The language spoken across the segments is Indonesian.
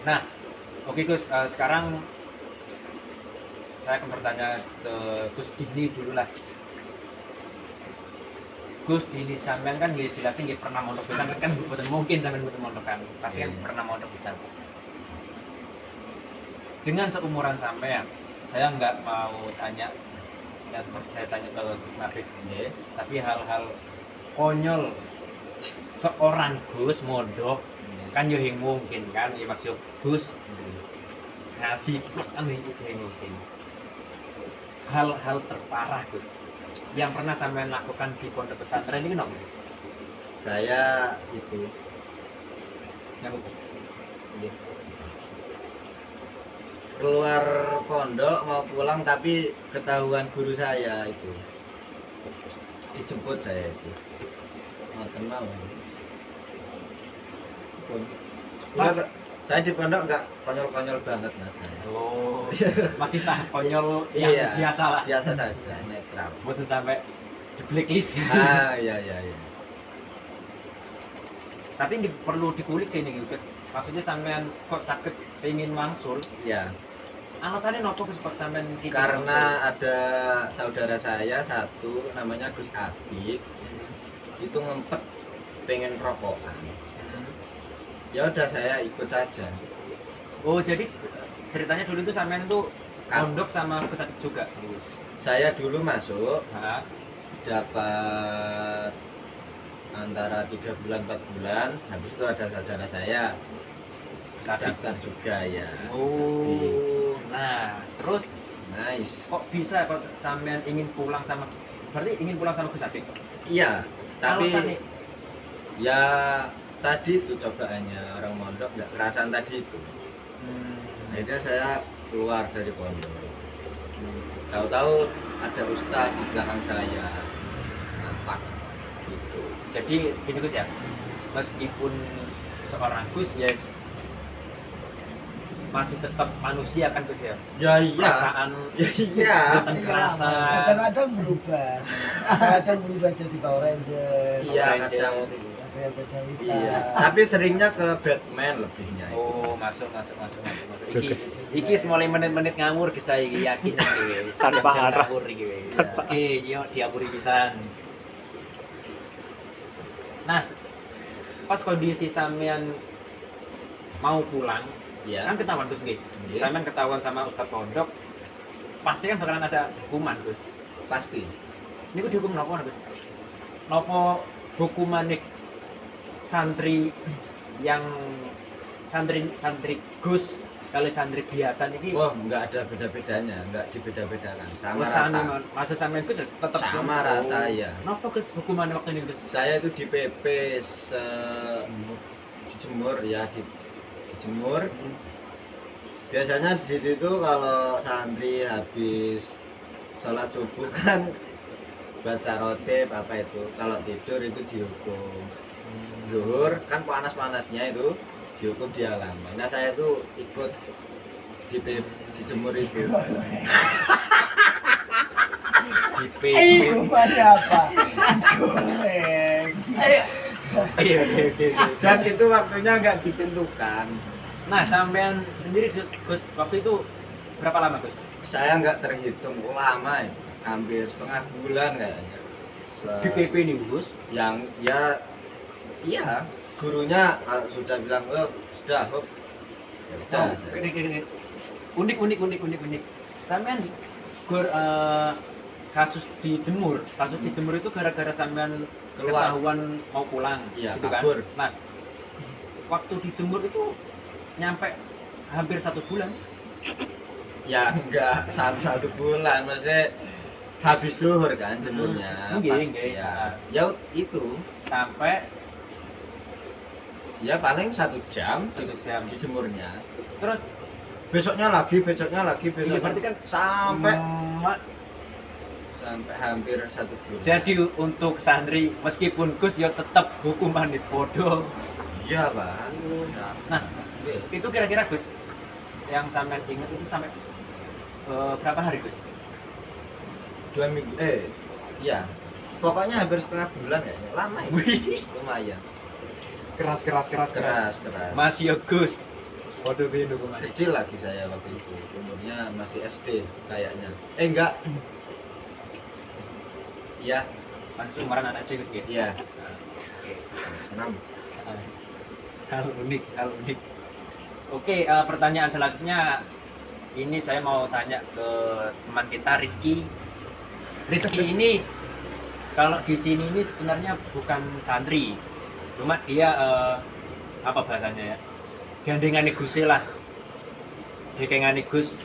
Nah, oke Gus, sekarang saya akan bertanya ke Gus Dini dulu lah. Gus Dini sampean kan dia jelasin dia pernah mondok pisan kan betul mungkin sampean betul mondok kan. Pasti kan pernah mondok pisan. Dengan seumuran sampean, saya nggak mau tanya ya seperti saya tanya ke Gus Nafik ini, tapi hal-hal konyol seorang Gus mondok kan yo yang mungkin kan ya Mas yo Gus ngaji kan itu yang mungkin. Hal-hal terparah Gus yang pernah sampean lakukan di pondok pesantren ini kenapa? Saya itu Yang ya, keluar pondok mau pulang tapi ketahuan guru saya itu dijemput saya itu kenal Mas, saya di pondok nggak konyol-konyol banget mas saya. oh, masih tahap konyol yang Iya, biasa lah. biasa saja netral. Betul sampai di blacklist. Iya. Tapi ini perlu dikulik sih ini Gus. Maksudnya sampean kok sakit pengen mangsul? Ya, Alasannya nopo Gus kok sampean gitu? karena ada saudara saya satu namanya Gus Abid itu ngempet pengen rokokan. Ya udah saya ikut saja. Oh, jadi ceritanya dulu itu sampean tuh pondok sama Gus Abid juga. Saya dulu masuk Hah? dapat antara 3 bulan 4 bulan, habis itu ada saudara saya daftar juga ya. Oh, nah terus Nice. kok bisa kok sampean ingin pulang sama berarti ingin pulang sama Gus Abid? Iya, tapi Alasannya? ya tadi itu cobaannya orang mondok nggak kerasan tadi itu. Akhirnya saya keluar dari pondok. Tahu-tahu ada ustaz di belakang saya nampak gitu. Jadi gini Gus ya, meskipun seorang Gus ya masih tetap manusia kan Gus ya, Ya iya. perasaan Ya iya. kelihatan kerasa. Kadang-kadang berubah. Kadang berubah jadi Power Ranger. Iya, Ranger. kadang. Satria Gajah Hitam. Iya. Tapi seringnya ke Batman lebihnya. Oh, masuk. Iki mulai menit-menit ngawur Gus saya iki yakin iki. Tanpa Jam-jam arah. ngawur iki. Oke, yo diapuri pisan. Nah, pas kondisi sampean mau pulang, Iya. kan ketahuan Gus nggih. Iya. Sampean ketahuan sama Ustadz Pondok, pasti kan bakalan ada hukuman Gus. Pasti. Ini ku dihukum nopo Gus? Nopo hukuman nih santri yang santri Gus kali santri biasa niki? Oh, nggak ada beda-bedanya, nggak dibeda-bedakan. Sama Sami rata. masa sampean Gus tetap Sama rata ya. Nopo Gus hukuman waktu ini Gus? Saya itu di PP dijemur ya, dijemur. Biasanya di situ itu kalau santri habis sholat subuh kan baca rotib apa itu, kalau tidur itu dihukum. Zuhur kan panas-panasnya itu dihukum di halaman. Nah saya tuh ikut dijemur itu. Di PP. Hukumannya apa? Goreng. Iya. Dan itu waktunya nggak ditentukan. Nah, sampean sendiri Gus waktu itu berapa lama Gus? Saya nggak terhitung lama ya, hampir setengah bulan kayaknya. Di PP ini Gus? Yang ya iya gurunya kalau sudah bilang sudah ya udah. Oh, unik. Sampean kasus dijemur itu gara-gara sampean Keluar. ketahuan mau pulang, Iya, gitu kan? kabur. Nah, waktu dijemur itu nyampe hampir 1 bulan. Ya enggak satu bulan, maksudnya habis duhur kan jemurnya. Nggih. Ya itu Sampai ya paling 1 jam 1 jam. dijemurnya. Terus Besoknya lagi iya berarti kan sampai mak, sampai hampir 1 bulan. jadi untuk santri meskipun Gus ya tetap hukuman di podo. Iya Pak. Nah, itu kira-kira Gus yang sampean ingat itu sampai berapa hari Gus? 2 minggu. Iya. Pokoknya hampir setengah bulan ya. Lama ya. Lumayan. Keras. Keras. Mas yo Gus. Waduh, piye dukungan. Kecil lagi saya waktu itu, umurnya masih SD kayaknya. Enggak. Iya, Masih umuran anak sih gitu. iya. Oke. 6. Hal unik, hal unik. Oke, pertanyaan selanjutnya ini saya mau tanya ke teman kita Rizky. Rizky ini kalau di sini ini sebenarnya bukan santri, cuma dia apa bahasanya ya? Gandengane Gus lah. Dekengane Gus.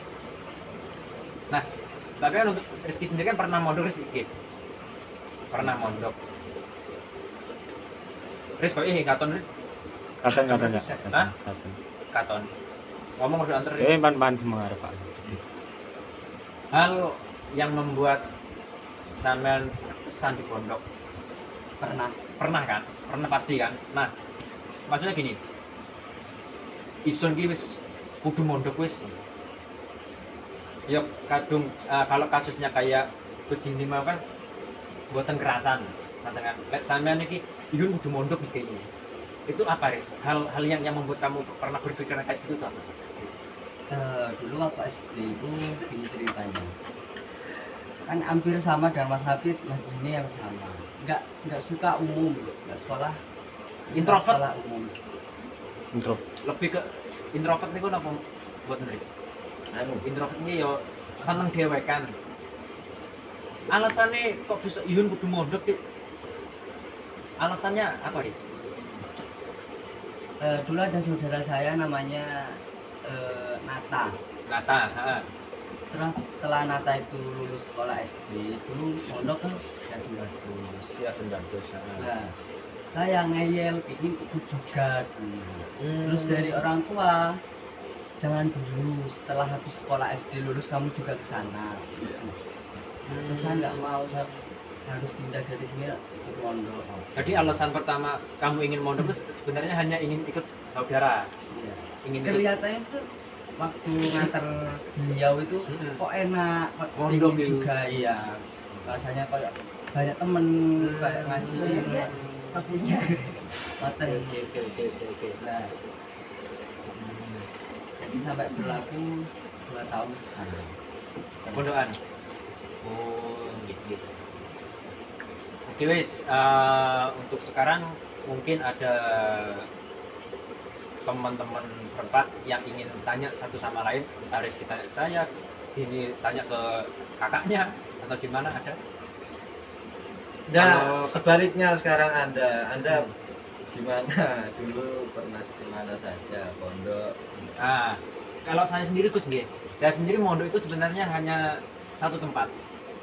Nah, tapi kan untuk Rizky sendiri kan pernah mondok sedikit. Pernah mondok. Riz kok katon Riz? Katon ya. Hah? Katon. Katon. Ngomong udah antar Riz. Pan mengarep Pak. Hal yang membuat sampean pesan di pondok pernah kan? Pernah pasti kan? Nah, maksudnya gini. Isun ki wis kudu mondok wis. Ya kadung kalau kasusnya kayak Gus Dini mau kan buatan kerasan. Katakan lek sampean iki iun kudu mondok iki. Itu apa, Riz? Hal yang membuat kamu pernah berpikir kayak gitu tuh apa? Dulu waktu SD itu gini ceritanya, kan hampir sama dengan Mas Hafid, Mas ini yang sama, nggak suka umum, nggak sekolah Introvert? sekolah umum. Lebih ke introvert niku napa buat Riz? Anu, Introvert ini yo seneng dewekan. Alasannya kok bisa iun kudu mondok ki? Alasannya apa, Riz? Dulu ada saudara saya namanya Nata. Nata, Terus setelah Nata itu lulus sekolah SD, dulu mondok kan ya 900. ya 900. Nah, saya ngeyel ingin ikut juga dulu. Terus dari orang tua, jangan dulu, setelah habis sekolah SD lulus kamu juga ke sana. Terus saya nggak mau, saya harus pindah dari sini ikut mondok. Jadi alasan pertama kamu ingin mondok itu sebenarnya hanya ingin ikut saudara, Iya. ingin ikut Kelihatannya tuh waktu nganter beliau itu kok enak, kok Mondok ingin itu. juga iya. Rasanya kayak banyak temen kayak ngaji. Pastinya. Maten. Oke. Nah, jadi sampai berlaku 2 tahun di sana. Pondokan. Oh, gitu. Oke wis, untuk sekarang mungkin ada teman-teman berempat yang ingin tanya satu sama lain. Aris kita tanya ke saya, ini tanya ke kakaknya atau gimana ada? nah, Kalau- sebaliknya sekarang Anda gimana? Dulu pernah di mana saja pondok? Nah, kalau saya sendiri Gus nggih. Saya sendiri mondok itu sebenarnya hanya satu tempat.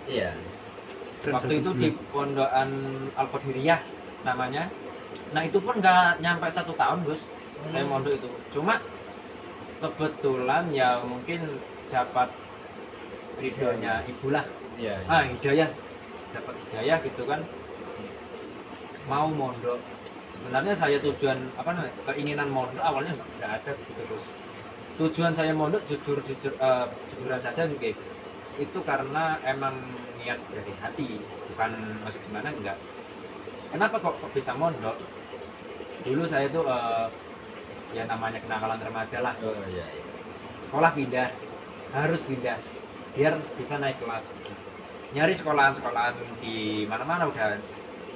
Iya. Waktu itu di Pondokan Al-Qadiriyah namanya. Nah, itu pun nggak nyampe 1 tahun, Gus. Saya mondok itu. Cuma kebetulan ya mungkin dapat ridhonya ibu lah. Iya. Hidayah. Dapat hidayah gitu kan. Mau mondok. Sebenarnya saya tujuan apa namanya? Keinginan mondok awalnya nggak ada gitu, Gus. Tujuan saya mondok jujuran saja juga itu karena emang niat dari hati, bukan maksud gimana enggak. Kenapa kok bisa mondok? Dulu saya tuh ya namanya kenakalan remaja lah. Oh iya. Sekolah pindah, harus pindah biar bisa naik kelas. Nyari sekolahan-sekolahan di mana-mana udah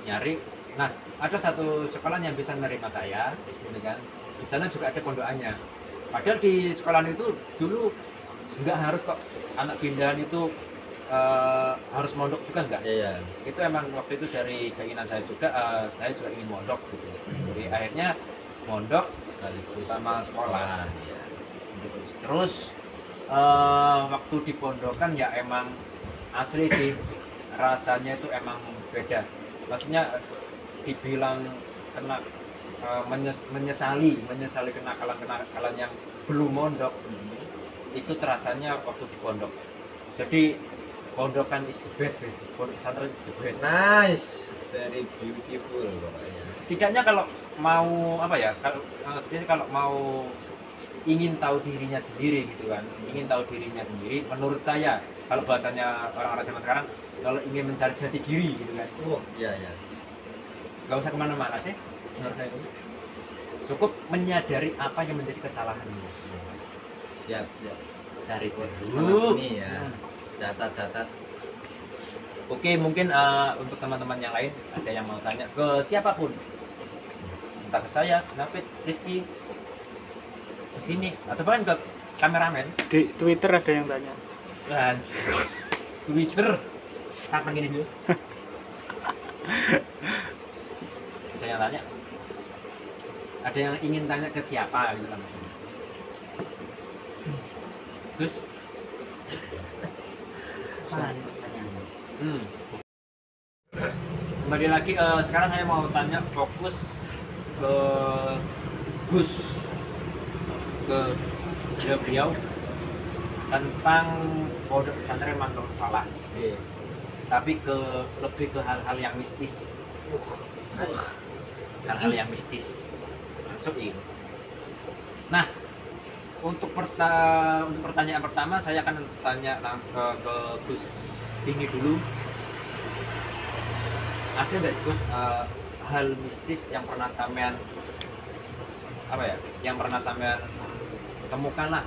nyari. Nah, ada satu sekolah yang bisa menerima saya, gitu kan. Di sana juga ada pondokannya. Padahal di sekolahan itu dulu nggak harus kok anak pindahan itu harus mondok juga enggak. Iya. Itu emang waktu itu dari keinginan saya juga, saya juga ingin mondok gitu. Jadi akhirnya mondok Sekaligus sama sekolah. Iya. Terus waktu di pondokan ya emang asli sih, rasanya itu emang beda. Maksudnya dibilang kena menyesali kenakalan yang belum mondok, itu terasanya waktu di pondok. Jadi pondokan is the best, guys. Pondok pesantren is the best. Nice. Very beautiful pokoknya. Setidaknya kalau mau apa ya, setidaknya kalau mau ingin tahu dirinya sendiri gitu kan, ingin tahu dirinya sendiri, menurut saya kalau bahasanya orang-orang zaman sekarang, kalau ingin mencari jati diri gitu kan, Oh iya iya. nggak usah kemana-mana sih menurut saya itu. cukup menyadari apa yang menjadi kesalahanmu. Siap, siap. Dari Malam dulu. ini ya. Catat. Oke, mungkin untuk teman-teman yang lain ada yang mau tanya ke siapapun, entah ke saya, Nafit, Rizky, ke sini, atau bahkan ke kameramen. Di Twitter ada yang tanya. Anjir. Twitter. Kapan gini dulu? Ada yang tanya? Ada yang ingin tanya ke siapa gitu kan? Terus? Apaan pertanyaannya? Kembali lagi, sekarang saya mau tanya fokus ke Gus, ke beliau tentang pondok pesantren Mandor Falah. Tapi lebih ke hal-hal yang mistis. Hal-hal yang mistis. Masuk ini. Nah, untuk pertanyaan pertama saya akan tanya langsung ke Gus ini dulu. Ada nggak sih Gus hal mistis yang pernah sampean yang pernah sampean temukan lah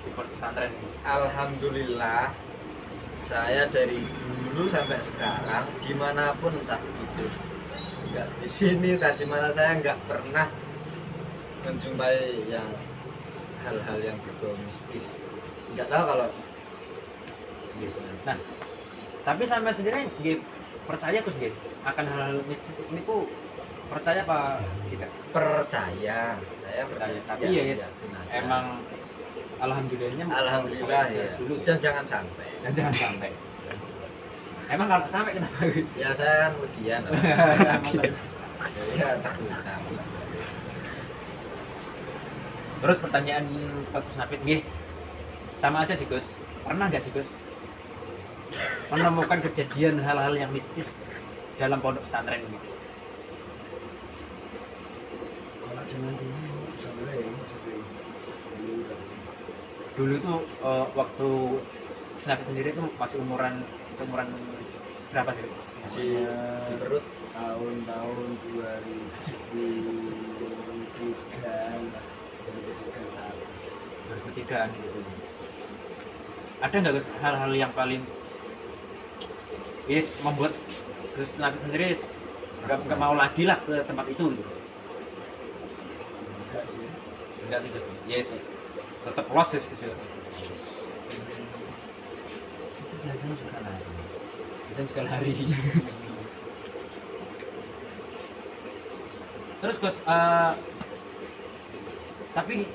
di pondok pesantren ini? Alhamdulillah, saya dari dulu sampai sekarang dimanapun entah itu nggak di sini entah di mana, saya nggak pernah menjumpai yang hal-hal yang berbau mistis. Nggak tahu kalau Nah, tapi sampean sendiri nggih percaya Gus nggih akan hal-hal mistis ini ku percaya apa tidak? percaya, saya percaya. Tapi Iya, ya yes, iya, benar. emang alhamdulillahnya Alhamdulillah ya. dulu Dan jangan sampai. dan jangan sampai. Emang kalau sampai kenapa Gus? Ya saya kan ujian. Ya takut. Terus pertanyaan Pak Gus Nafit nggih. Sama aja sih Gus. Pernah nggak sih Gus menemukan kejadian hal-hal yang mistis dalam pondok pesantren ini? Gus? Kalau zaman dulu sampai Dulu tuh waktu Gus Nafit sendiri tuh masih seumuran berapa sih Gus? Masih di perut. tahun-tahun 2003-an gitu. Ada nggak Gus hal-hal yang paling membuat Gus Nafit sendiri nggak mau lagi lah ke tempat itu gitu? Enggak sih Gus. Yes. Tetap los Gus. biasanya suka lari. Biasanya juga lari. Terus Gus, tapi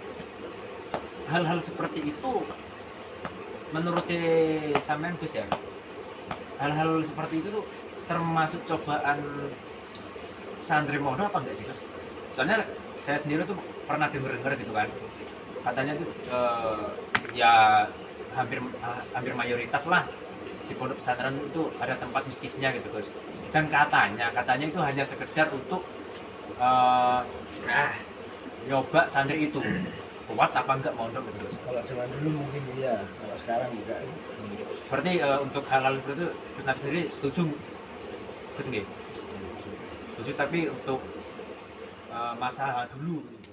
hal-hal seperti itu menurut sampean Gus ya, hal-hal seperti itu tuh termasuk cobaan santri pondok apa enggak sih Gus? Soalnya saya sendiri tuh pernah denger gitu kan, katanya tuh ya hampir mayoritas lah di pondok pesantren itu ada tempat mistisnya gitu Gus. Dan katanya itu hanya sekedar untuk nyoba santri itu kuat apa enggak mondok gitu Gus. Kalau zaman dulu mungkin iya, kalau sekarang enggak. Berarti untuk hal-hal seperti itu Gus Nafit sendiri setuju Gus nggih? Setuju, tapi untuk masa dulu gitu.